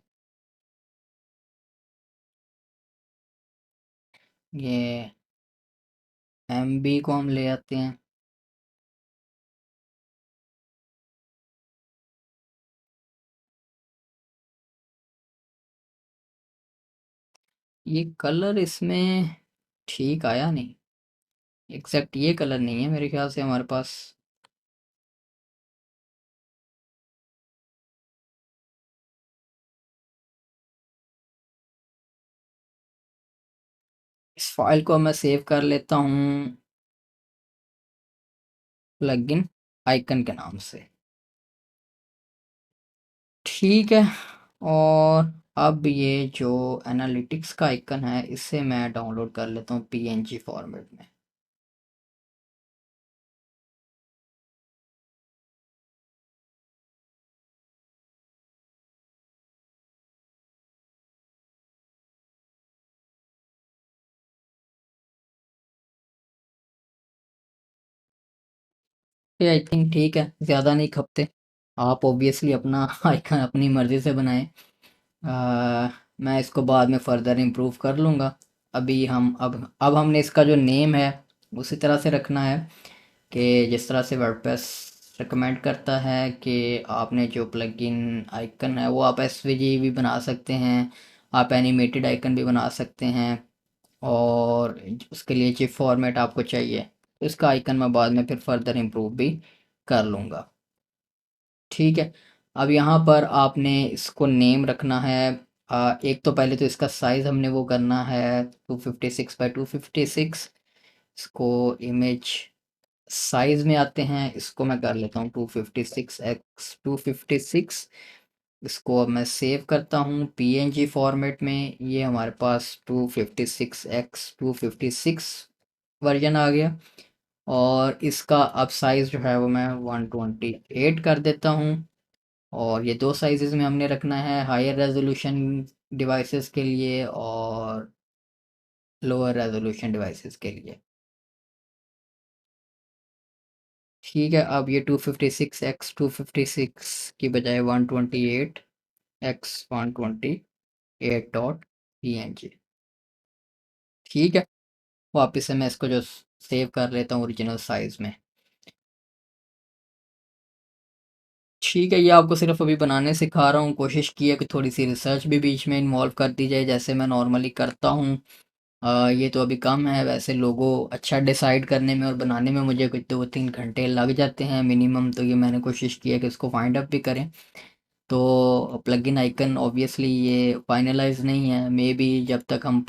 ये mb को हम ले आते हैं। ये कलर इसमें ठीक आया नहीं, एग्जैक्ट ये कलर नहीं है मेरे ख्याल से हमारे पास। इस फाइल को मैं सेव कर लेता हूँ प्लगइन आइकन के नाम से। ठीक है, और अब ये जो एनालिटिक्स का आइकन है इसे मैं डाउनलोड कर लेता हूँ पीएनजी फॉर्मेट में। ये आई थिंक ठीक है, ज़्यादा नहीं खपते। आप ऑब्वियसली अपना आइकन अपनी मर्ज़ी से बनाएं। मैं इसको बाद में फर्दर इम्प्रूव कर लूँगा। अभी हम अब हमने इसका जो नेम है उसी तरह से रखना है कि जिस तरह से वर्डप्रेस रिकमेंड करता है कि आपने जो प्लगइन आइकन है वो आप एसवीजी भी बना सकते हैं, आप एनिमेटेड आइकन भी बना सकते हैं, और उसके लिए जिप फॉर्मेट आपको चाहिए तो इसका आइकन मैं बाद में फिर फर्दर इम्प्रूव भी कर लूँगा। ठीक है, अब यहाँ पर आपने इसको नेम रखना है। एक तो पहले तो इसका साइज़ हमने वो करना है 256 बाई 256। इसको इमेज साइज़ में आते हैं, इसको मैं कर लेता हूँ 256 x 256। इसको अब मैं सेव करता हूँ पीएनजी फॉर्मेट में। ये हमारे पास 256 x 256 वर्जन आ गया, और इसका अब साइज़ जो है वो मैं 128 कर देता हूँ। और ये 2 साइज़ेज़ में हमने रखना है, हायर रेज़ोल्यूशन डिवाइसेज़ के लिए और लोअर रेज़ोल्यूशन डिवाइसेज़ के लिए। ठीक है, अब ये 256 x 256 की बजाय 128 x 128 डॉट png। ठीक है, वापस से मैं इसको जो सेव कर लेता हूँ ओरिजिनल साइज़ में। ठीक है, ये आपको सिर्फ अभी बनाने सिखा रहा हूँ, कोशिश की है कि थोड़ी-सी रिसर्च भी बीच में इन्वॉल्व कर दी जाए जैसे मैं नॉर्मली करता हूँ। ये तो अभी कम है, वैसे लोगो अच्छा डिसाइड करने में और बनाने में मुझे कुछ 2-3 घंटे लग जाते हैं मिनिमम, तो ये मैंने कोशिश की है कि इसको फाइंड आउट भी करें। तो प्लगइन आइकन ऑब्वियसली ये फाइनलाइज़ नहीं है, मेबी जब तक हम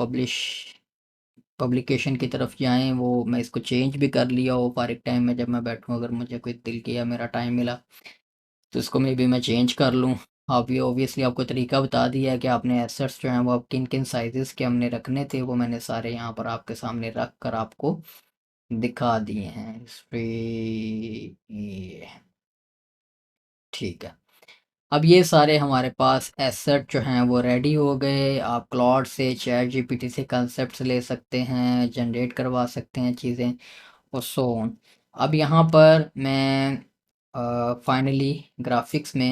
पब्लिकेशन की तरफ जाएँ वो मैं इसको चेंज भी कर लिया हो फारिग टाइम में, जब मैं बैठूँ अगर मुझे कोई दिल किया, मेरा टाइम मिला, तो इसको मेबी मैं चेंज कर लूँ। अब ये ऑब्वियसली आपको तरीका बता दिया है कि आपने एसेट्स जो हैं वो आप किन-किन साइज़ेज़ के हमने रखने थे, वो मैंने सारे यहाँ पर आपके सामने रख कर आपको दिखा दिए हैं। इसपे ये ठीक है। अब ये सारे हमारे पास एसेट जो हैं वो रेडी हो गए। आप क्लॉड से, चैट जीपीटी से कांसेप्ट्स ले सकते हैं, जनरेट करवा सकते हैं चीज़ें और सो ऑन। अब यहाँ पर मैं फाइनली ग्राफिक्स में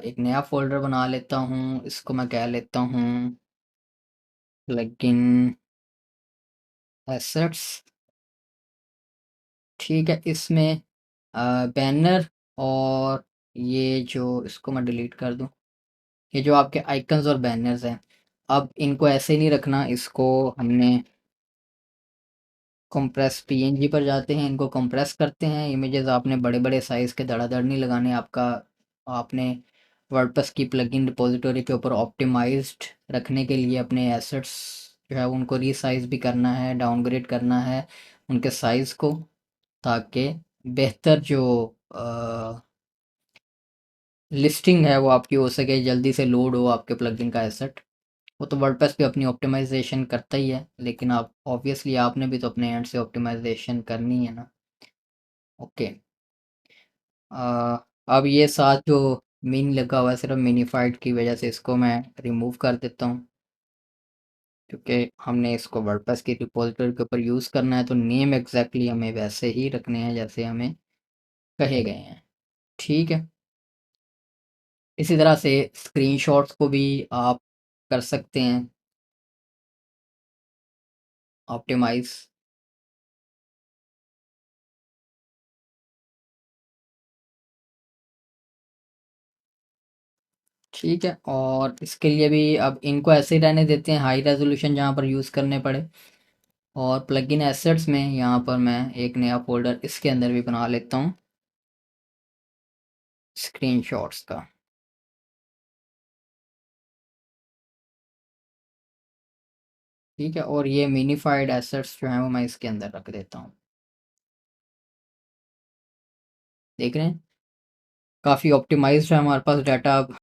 एक नया फ़ोल्डर बना लेता हूँ। इसको मैं कह लेता हूँ प्लगइन एसेट्स। ठीक है, इसमें बैनर और ये जो इसको मैं डिलीट कर दूँ। ये जो आपके आइकन्स और बैनर्स हैं, अब इनको ऐसे नहीं रखना, इसको हमने कंप्रेस पीएनजी पर जाते हैं, इनको कंप्रेस करते हैं। इमेजेस आपने बड़े-बड़े साइज़ के धड़ाधड़ नहीं लगाने, आपने वर्डप्रेस की प्लगइन रिपॉजिटरी के ऊपर ऑप्टिमाइज़्ड रखने के लिए अपने एसेट्स जो है उनको रीसाइज़ भी करना है, डाउनग्रेड करना है उनके साइज़ को, ताकि बेहतर जो लिस्टिंग है वो आपकी हो सके, जल्दी से लोड हो आपके प्लगइन का एसेट। वो तो वर्डप्रेस भी अपनी ऑप्टिमाइज़ेशन करता ही है, लेकिन आप ऑब्वियसली आपने भी तो अपने एंड से ऑप्टिमाइज़ेशन करनी है ना। ओके। अब ये साथ जो मिन लगा हुआ है सिर्फ मिनिफाइड की वजह से इसको मैं रिमूव कर देता हूँ, क्योंकि हमने इसको वर्डप्रेस की रिपॉजिटरी के ऊपर यूज़ करना है, तो नेम एग्जैक्टली हमें वैसे ही रखने हैं जैसे हमें कहे गए हैं। ठीक है, इसी तरह से स्क्रीनशॉट्स को भी आप कर सकते हैं ऑप्टिमाइज़। ठीक है, और इसके लिए भी अब इनको ऐसे ही रहने देते हैं, हाई रेजोल्यूशन जहाँ पर यूज़ करने पड़े। और प्लगइन एसेट्स में यहाँ पर मैं एक नया फ़ोल्डर इसके अंदर भी बना लेता हूँ स्क्रीनशॉट्स का। ठीक है, और ये मिनिफाइड एसेट्स जो हैं वो मैं इसके अंदर रख देता हूँ। देख रहे हैं, काफ़ी ऑप्टिमाइज्ड है हमारे पास डाटा अब।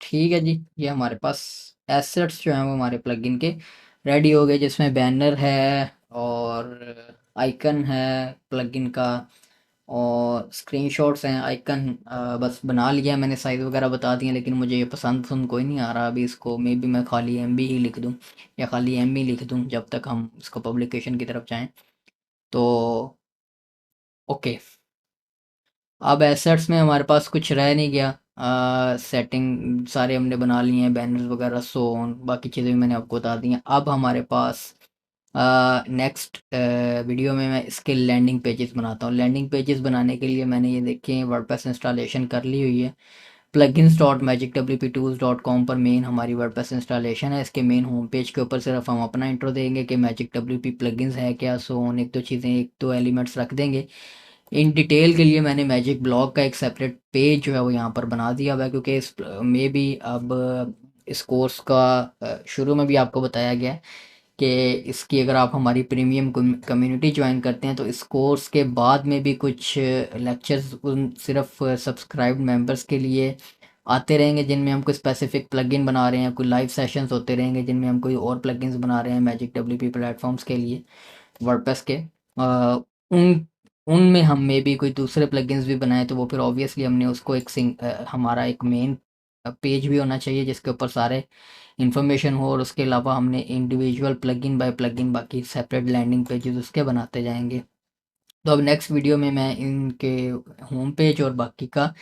ठीक है जी, ये हमारे पास एसेट्स जो हैं वो हमारे प्लगइन के रेडी हो गए, जिसमें बैनर है और आइकन है प्लगइन का और स्क्रीनशॉट्स हैं। आइकन बस बना लिया मैंने, साइज़ वगैरह बता दिए, लेकिन मुझे ये पसंद कोई नहीं आ रहा अभी इसको। मे बी मैं खाली एमबी ही लिख दूँ या खाली एमबी लिख दूँ जब तक हम इसको पब्लिकेशन की तरफ जाएँ। तो ओके, अब एसेट्स में हमारे पास कुछ रह नहीं गया। सेटिंग सारे हमने बना लिए हैं, बैनर्स वगैरह सो ऑन, बाकी चीज़ें भी मैंने आपको बता दी हैं। अब हमारे पास नेक्स्ट वीडियो में मैं इसके लैंडिंग पेजेस बनाता हूँ। लैंडिंग पेजेस बनाने के लिए मैंने ये देखें वर्डप्रेस इंस्टॉलेशन कर ली हुई है। Plugins dot magic W P tools dot com पर मेन हमारी वर्डप्रेस इंस्टॉलेशन है। इसके मेन होम पेज के ऊपर सिर्फ हम अपना इंट्रो देंगे कि मैजिक डब्ल्यू पी प्लगइन्स है क्या, सो ऑन, एक दो चीज़ें, एक दो एलिमेंट्स रख देंगे। इन डिटेल के लिए मैंने मैजिक ब्लॉग का एक सेपरेट पेज जो है वो यहाँ पर बना दिया हुआ है, क्योंकि इस में भी अब इस कोर्स का शुरू में भी आपको बताया गया है कि इसकी अगर आप हमारी प्रीमियम कम्युनिटी ज्वाइन करते हैं तो इस कोर्स के बाद में भी कुछ लेक्चर्स उन सिर्फ सब्सक्राइब्ड मेंबर्स के लिए आते रहेंगे, जिनमें हम कोई स्पेसिफिक प्लगइन बना रहे हैं, कोई लाइव सेशंस होते रहेंगे जिनमें हम कोई और प्लगइन्स बना रहे हैं मैजिक डब्ल्यूपी प्लेटफॉर्म्स के लिए, वर्डप्रेस के। उन उनमें हम मे बी कोई दूसरे प्लगइन्स भी बनाए तो वो फिर ऑब्वियसली हमने उसको हमारा एक मेन पेज भी होना चाहिए जिसके ऊपर सारे इन्फॉर्मेशन हो, और उसके अलावा हमने इंडिविजुअल प्लगइन बाय प्लगइन बाकी सेपरेट लैंडिंग पेजेस उसके बनाते जाएंगे। तो अब नेक्स्ट वीडियो में मैं इनके होम पेज और बाकी का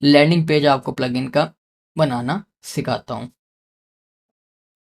लैंडिंग पेज आपको प्लगइन का बनाना सिखाता हूँ।